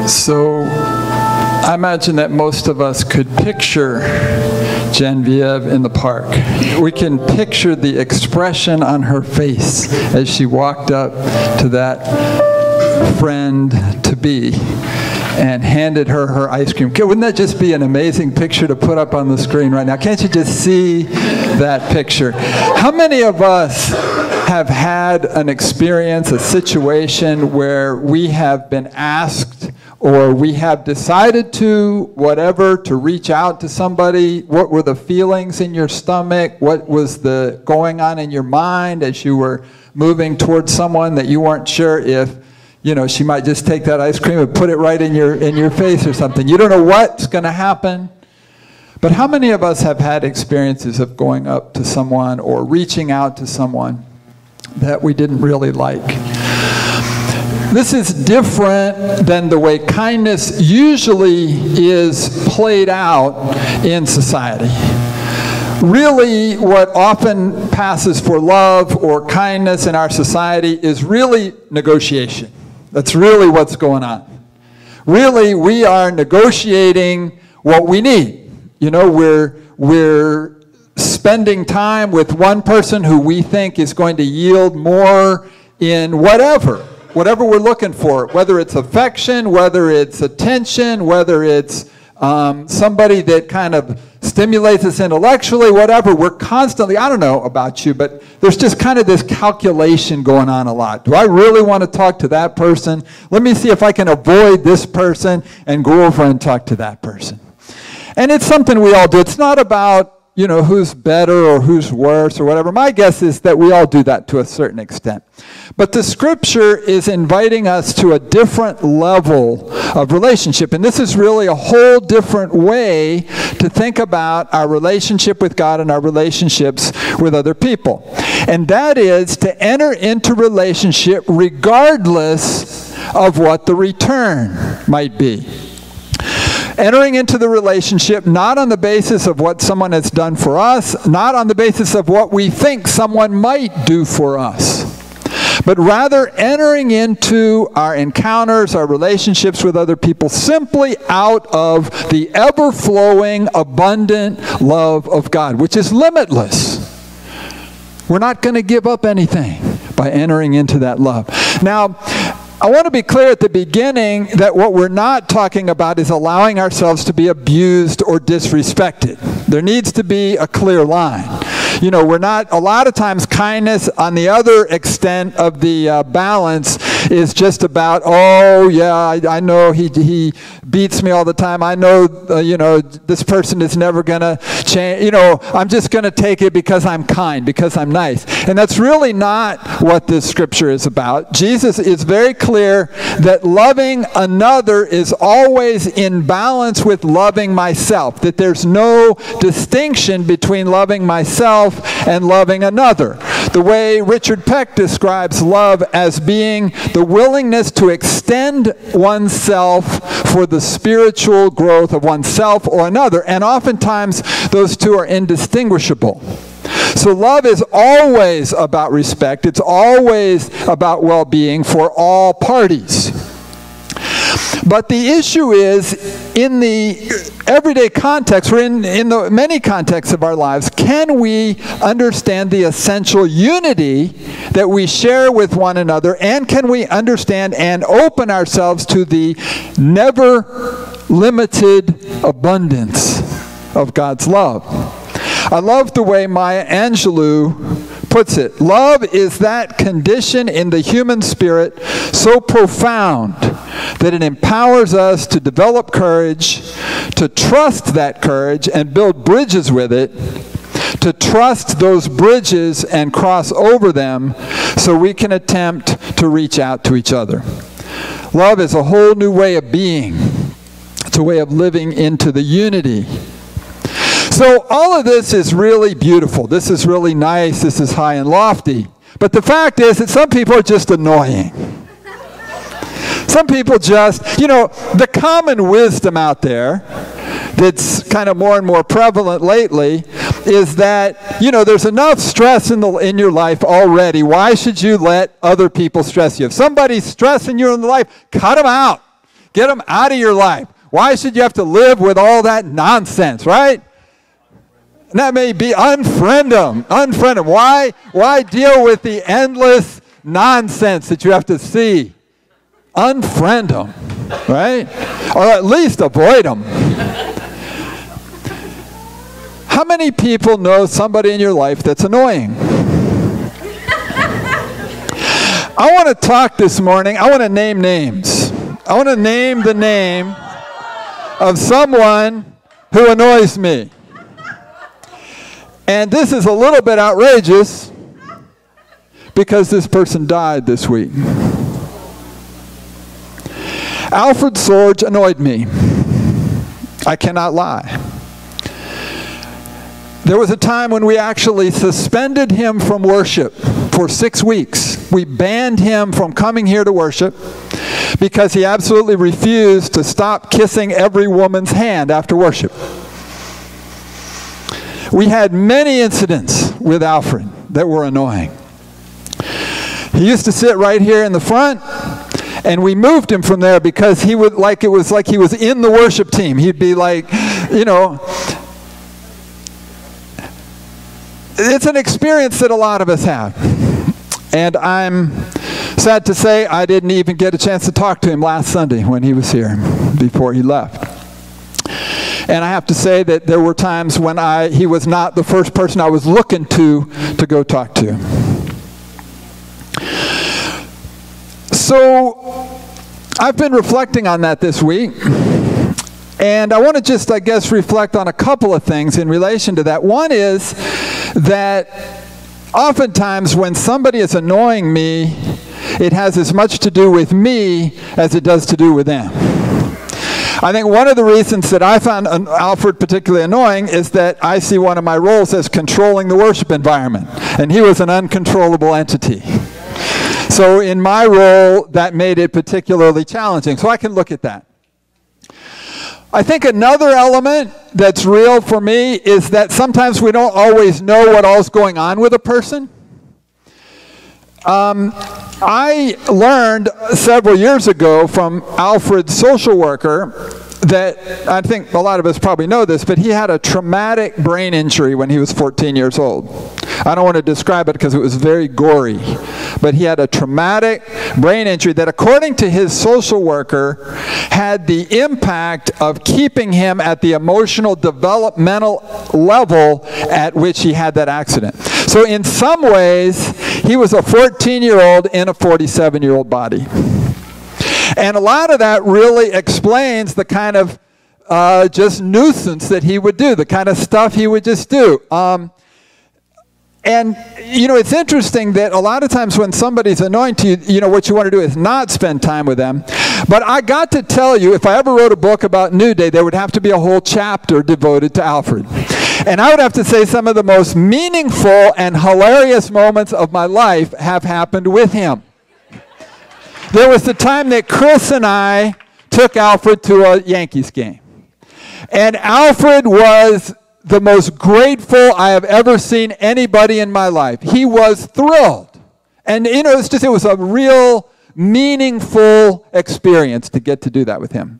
So I imagine that most of us could picture Genevieve in the park. We can picture the expression on her face as she walked up to that friend-to-be and handed her her ice cream. Wouldn't that just be an amazing picture to put up on the screen right now? Can't you just see that picture? How many of us have had an experience, a situation where we have been asked or we have decided to reach out to somebody? What were the feelings in your stomach? What was the going on in your mind as you were moving towards someone that you weren't sure if, she might just take that ice cream and put it right in your face or something. You don't know what's going to happen. But how many of us have had experiences of going up to someone or reaching out to someone that we didn't really like? This is different than the way kindness usually is played out in society. Really, what often passes for love or kindness in our society is really negotiation. That's really what's going on. Really, we are negotiating what we need. We're spending time with one person who we think is going to yield more in whatever we're looking for, whether it's affection, whether it's attention, whether it's somebody that kind of stimulates us intellectually, whatever. We're constantly, I don't know about you, but there's just kind of this calculation going on a lot. Do I really want to talk to that person? Let me see if I can avoid this person and go over and talk to that person. And it's something we all do. It's not about, who's better or who's worse or whatever. My guess is that we all do that to a certain extent. But the scripture is inviting us to a different level of relationship. And this is really a whole different way to think about our relationship with God and our relationships with other people. And that is to enter into relationship regardless of what the return might be. Entering into the relationship not on the basis of what someone has done for us, not on the basis of what we think someone might do for us, but rather entering into our encounters, our relationships with other people simply out of the ever-flowing, abundant love of God, which is limitless. We're not going to give up anything by entering into that love. Now, I want to be clear at the beginning that what we're not talking about is allowing ourselves to be abused or disrespected. There needs to be a clear line. We're not, a lot of times kindness on the other extent of the balance is just about, oh yeah, I know he beats me all the time. I know, this person is never going to change. I'm just going to take it because I'm kind, because I'm nice. And that's really not what this scripture is about. Jesus is very clear that loving another is always in balance with loving myself, that there's no distinction between loving myself and loving another. The way Richard Peck describes love as being the willingness to extend oneself for the spiritual growth of oneself or another, and oftentimes those two are indistinguishable. So love is always about respect. It's always about well-being for all parties. But the issue is, in the everyday context, or in the many contexts of our lives, can we understand the essential unity that we share with one another, and can we understand and open ourselves to the never-limited abundance of God's love? I love the way Maya Angelou puts it. Love is that condition in the human spirit so profound that it empowers us to develop courage, to trust that courage and build bridges with it, to trust those bridges and cross over them so we can attempt to reach out to each other. Love is a whole new way of being. It's a way of living into the unity. So all of this is really beautiful. This is really nice. This is high and lofty. But the fact is that some people are just annoying. Some people just, the common wisdom out there that's kind of more and more prevalent lately is that, there's enough stress in your life already. Why should you let other people stress you? If somebody's stressing you in life, cut them out. Get them out of your life. Why should you have to live with all that nonsense, right? And that may be unfriend them. Unfriend them. Why deal with the endless nonsense that you have to see? Unfriend them, right? Or at least avoid them. How many people know somebody in your life that's annoying? I want to talk this morning. I want to name names. I want to name the name of someone who annoys me. And this is a little bit outrageous because this person died this week. Alfred Sorge annoyed me. I cannot lie. There was a time when we actually suspended him from worship for 6 weeks. We banned him from coming here to worship because he absolutely refused to stop kissing every woman's hand after worship. We had many incidents with Alfred that were annoying. He used to sit right here in the front, and we moved him from there because he would it was like he was in the worship team. He'd be like, you know, it's an experience that a lot of us have. And I'm sad to say I didn't even get a chance to talk to him last Sunday when he was here before he left. And I have to say that there were times when he was not the first person I was looking to go talk to. So I've been reflecting on that this week. And I want to just, I guess, reflect on a couple of things in relation to that. One is that oftentimes when somebody is annoying me, it has as much to do with me as it does to do with them. I think one of the reasons that I found Alfred particularly annoying is that I see one of my roles as controlling the worship environment, and he was an uncontrollable entity. So in my role, that made it particularly challenging. So I can look at that. I think another element that's real for me is that sometimes we don't always know what all's going on with a person. I learned several years ago from Alfred's social worker that, I think a lot of us probably know this, but he had a traumatic brain injury when he was 14 years old. I don't want to describe it because it was very gory, but he had a traumatic brain injury that, according to his social worker, had the impact of keeping him at the emotional developmental level at which he had that accident. So in some ways, he was a 14-year-old in a 47-year-old body. And a lot of that really explains the kind of just nuisance that he would do, the kind of stuff he would just do. And, you know, it's interesting that a lot of times when somebody's annoying to you, you know, what you want to do is not spend time with them. But I got to tell you, if I ever wrote a book about New Day, there would have to be a whole chapter devoted to Alfred. And I would have to say some of the most meaningful and hilarious moments of my life have happened with him. There was the time that Chris and I took Alfred to a Yankees game. And Alfred was the most grateful I have ever seen anybody in my life. He was thrilled. And, you know, it was a real meaningful experience to get to do that with him.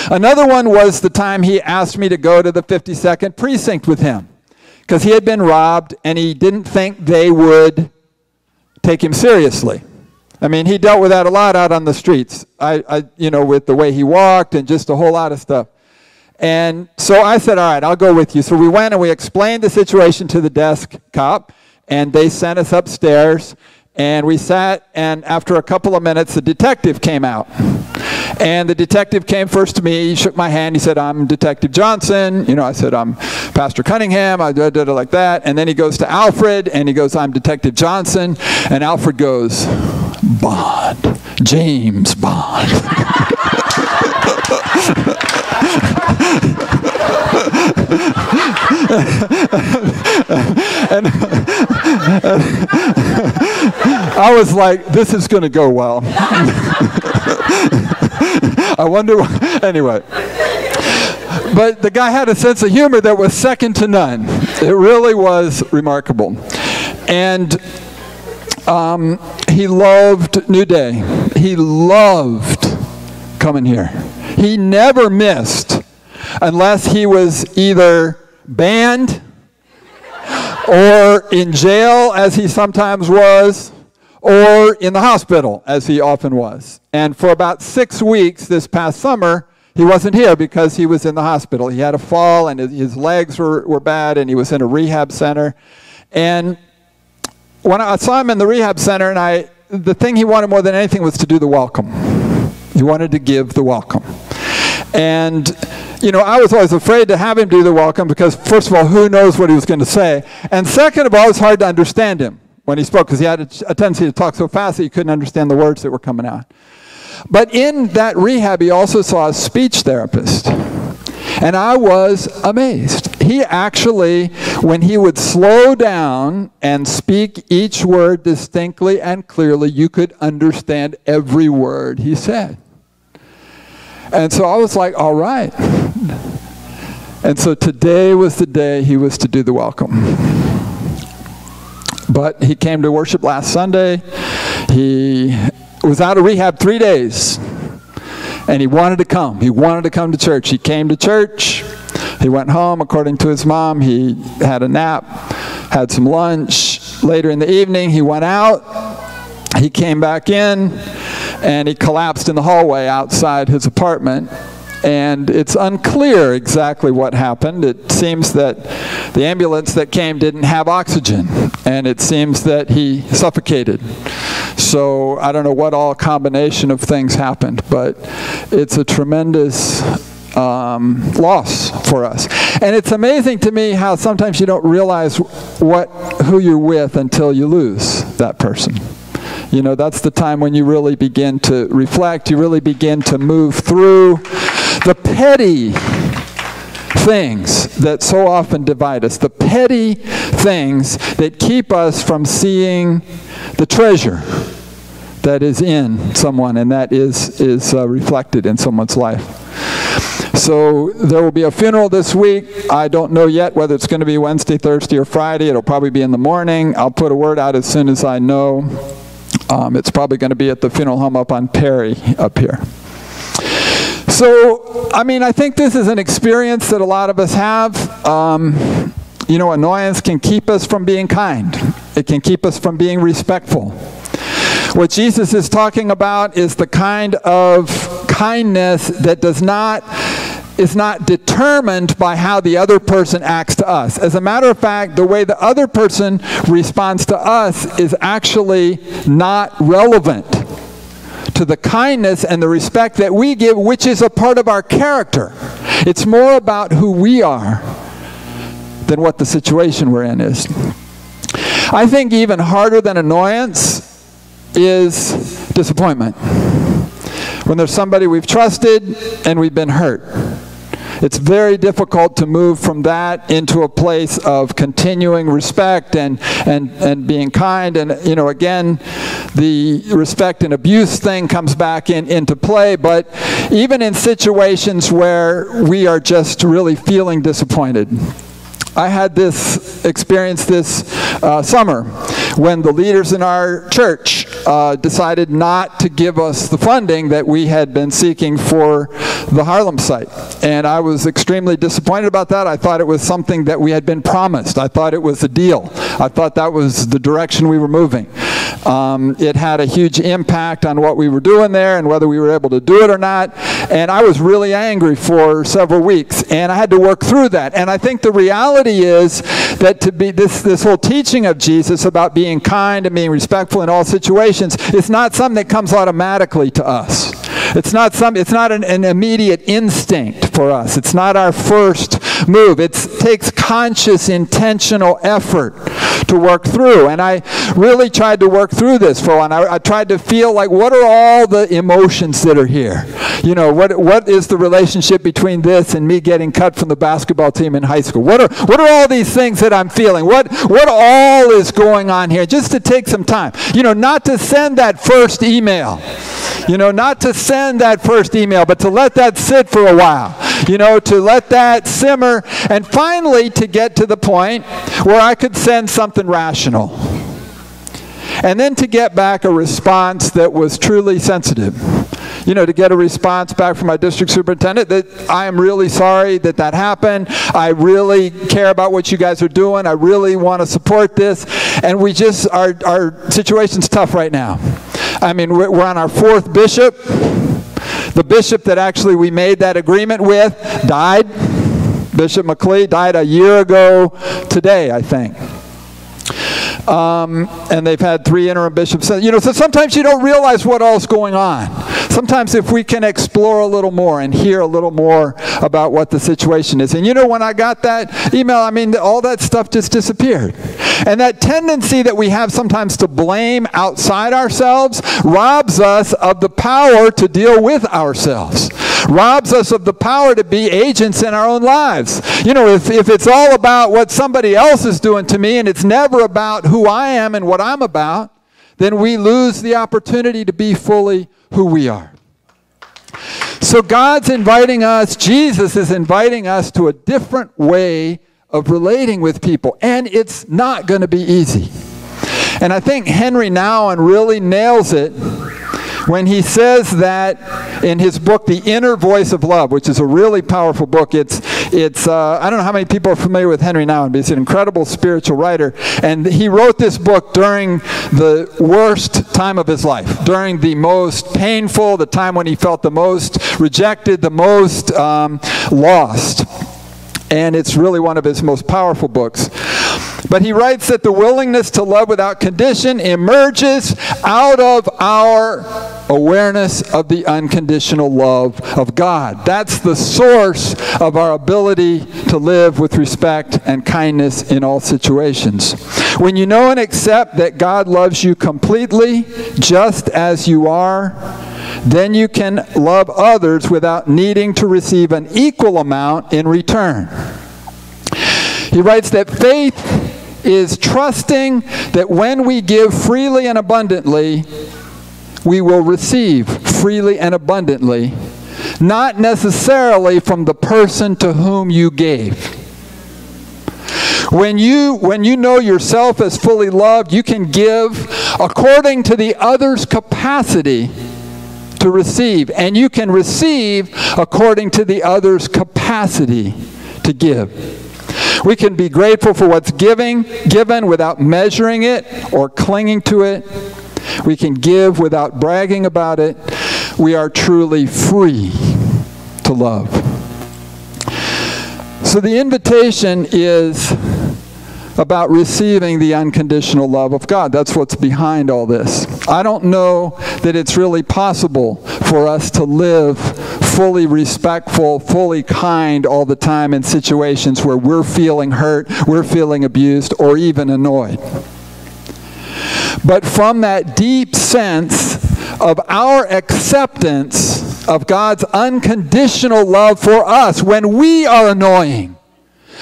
Another one was the time he asked me to go to the 52nd precinct with him because he had been robbed and he didn't think they would take him seriously. I mean, he dealt with that a lot out on the streets, you know, with the way he walked and just a whole lot of stuff. And so I said, all right, I'll go with you. So we went and we explained the situation to the desk cop, and they sent us upstairs. And we sat, and after a couple of minutes, the detective came out. And the detective came first to me. He shook my hand. He said, I'm Detective Johnson. You know, I said, I'm Pastor Cunningham. I did it like that. And then he goes to Alfred, and he goes, I'm Detective Johnson. And Alfred goes, Bond, James Bond. and I was like, this is going to go well. I wonder, anyway. But the guy had a sense of humor that was second to none. It really was remarkable. And he loved New Day. He loved coming here. He never missed unless he was either banned or in jail, as he sometimes was, or in the hospital, as he often was. And for about 6 weeks this past summer, he wasn't here because he was in the hospital. He had a fall, and his legs were bad, and he was in a rehab center. And when I saw him in the rehab center, and the thing he wanted more than anything was to do the welcome. He wanted to give the welcome. And, you know, I was always afraid to have him do the welcome because, first of all, who knows what he was going to say? And second of all, it was hard to understand him when he spoke because he had a tendency to talk so fast that you couldn't understand the words that were coming out. But in that rehab, he also saw a speech therapist. And I was amazed. He actually, when he would slow down and speak each word distinctly and clearly, you could understand every word he said. And so I was like, all right. And so today was the day he was to do the welcome. But he came to worship last Sunday. He was out of rehab 3 days. And he wanted to come. He wanted to come to church. He came to church. He went home, according to his mom. He had a nap, had some lunch. Later in the evening, he went out. He came back in, and he collapsed in the hallway outside his apartment. And it's unclear exactly what happened. It seems that the ambulance that came didn't have oxygen, and it seems that he suffocated. So I don't know what all combination of things happened, but it's a tremendous loss for us. And it's amazing to me how sometimes you don't realize who you're with until you lose that person. You know, that's the time when you really begin to reflect, you really begin to move through the petty things that so often divide us, the petty things that keep us from seeing the treasure that is in someone and that is reflected in someone's life. So there will be a funeral this week. I don't know yet whether it's going to be Wednesday, Thursday, or Friday. It'll probably be in the morning. I'll put a word out as soon as I know. It's probably going to be at the funeral home up on Perry up here. So, I mean, I think this is an experience that a lot of us have. You know, annoyance can keep us from being kind. It can keep us from being respectful. What Jesus is talking about is the kind of kindness that is not determined by how the other person acts to us. As a matter of fact, the way the other person responds to us is actually not relevant to the kindness and the respect that we give, which is a part of our character. It's more about who we are than what the situation we're in is. I think even harder than annoyance is disappointment. When there's somebody we've trusted and we've been hurt. It's very difficult to move from that into a place of continuing respect and being kind. And, you know, again, the respect and abuse thing comes back into play. But even in situations where we are just really feeling disappointed. I had this experience this summer when the leaders in our church decided not to give us the funding that we had been seeking for the Harlem site. And I was extremely disappointed about that. I thought it was something that we had been promised. I thought it was a deal. I thought that was the direction we were moving. It had a huge impact on what we were doing there and whether we were able to do it or not. And I was really angry for several weeks. And I had to work through that. And I think the reality is that to be this whole teaching of Jesus about being kind and being respectful in all situations is not something that comes automatically to us. It's not an immediate instinct for us. It's not our first move. It takes conscious, intentional effort to work through. And I really tried to work through this for a while. I tried to feel like, what are all the emotions that are here? You know, what is the relationship between this and me getting cut from the basketball team in high school? What are all these things that I'm feeling? What all is going on here? Just to take some time. You know, not to send that first email. You know, not to send that first email, but to let that sit for a while. You know, to let that simmer, and finally to get to the point where I could send something rational. and then to get back a response that was truly sensitive. You know, to get a response back from my district superintendent that I am really sorry that that happened. I really care about what you guys are doing. I really want to support this. And we just, our situation's tough right now. I mean, we're on our 4th bishop. The bishop that actually we made that agreement with died. Bishop McLeod died a year ago today, I think. And they've had 3 interim bishops. You know, so sometimes you don't realize what all's going on. Sometimes if we can explore a little more and hear a little more about what the situation is. And you know, when I got that email, I mean, all that stuff just disappeared. And that tendency that we have sometimes to blame outside ourselves robs us of the power to deal with ourselves. Robs us of the power to be agents in our own lives. You know, if it's all about what somebody else is doing to me and it's never about who I am and what I'm about, then we lose the opportunity to be fully who we are. So God's inviting us, Jesus is inviting us to a different way of relating with people. And it's not going to be easy. And I think Henry Nouwen really nails it when he says that in his book, The Inner Voice of Love, which is a really powerful book. It's I don't know how many people are familiar with Henry Nouwen, but he's an incredible spiritual writer. And he wrote this book during the worst time of his life, during the most painful, the time when he felt the most rejected, the most lost. And it's really one of his most powerful books. But he writes that the willingness to love without condition emerges out of our awareness of the unconditional love of God. That's the source of our ability to live with respect and kindness in all situations. When you know and accept that God loves you completely, just as you are, then you can love others without needing to receive an equal amount in return. He writes that faith is trusting that when we give freely and abundantly, we will receive freely and abundantly, not necessarily from the person to whom you gave. When you know yourself as fully loved, you can give according to the other's capacity to receive, and you can receive according to the other's capacity to give. We can be grateful for what's given without measuring it or clinging to it. We can give without bragging about it. We are truly free to love. So the invitation is about receiving the unconditional love of God. That's what's behind all this. I don't know that it's really possible for us to live fully respectful, fully kind all the time in situations where we're feeling hurt, we're feeling abused, or even annoyed. But from that deep sense of our acceptance of God's unconditional love for us, when we are annoying,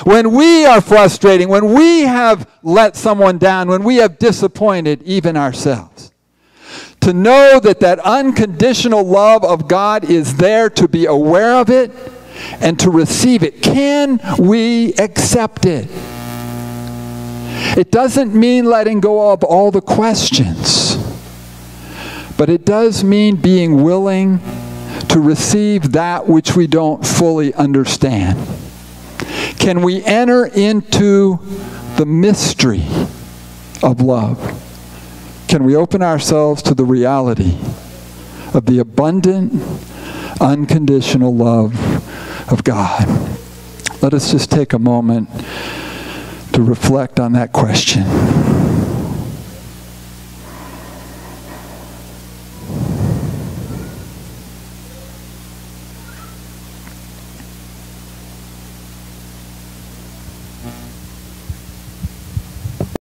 when we are frustrating, when we have let someone down, when we have disappointed even ourselves. To know that that unconditional love of God is there, to be aware of it, and to receive it. Can we accept it? It doesn't mean letting go of all the questions, but it does mean being willing to receive that which we don't fully understand. Can we enter into the mystery of love? Can we open ourselves to the reality of the abundant, unconditional love of God? Let us just take a moment to reflect on that question.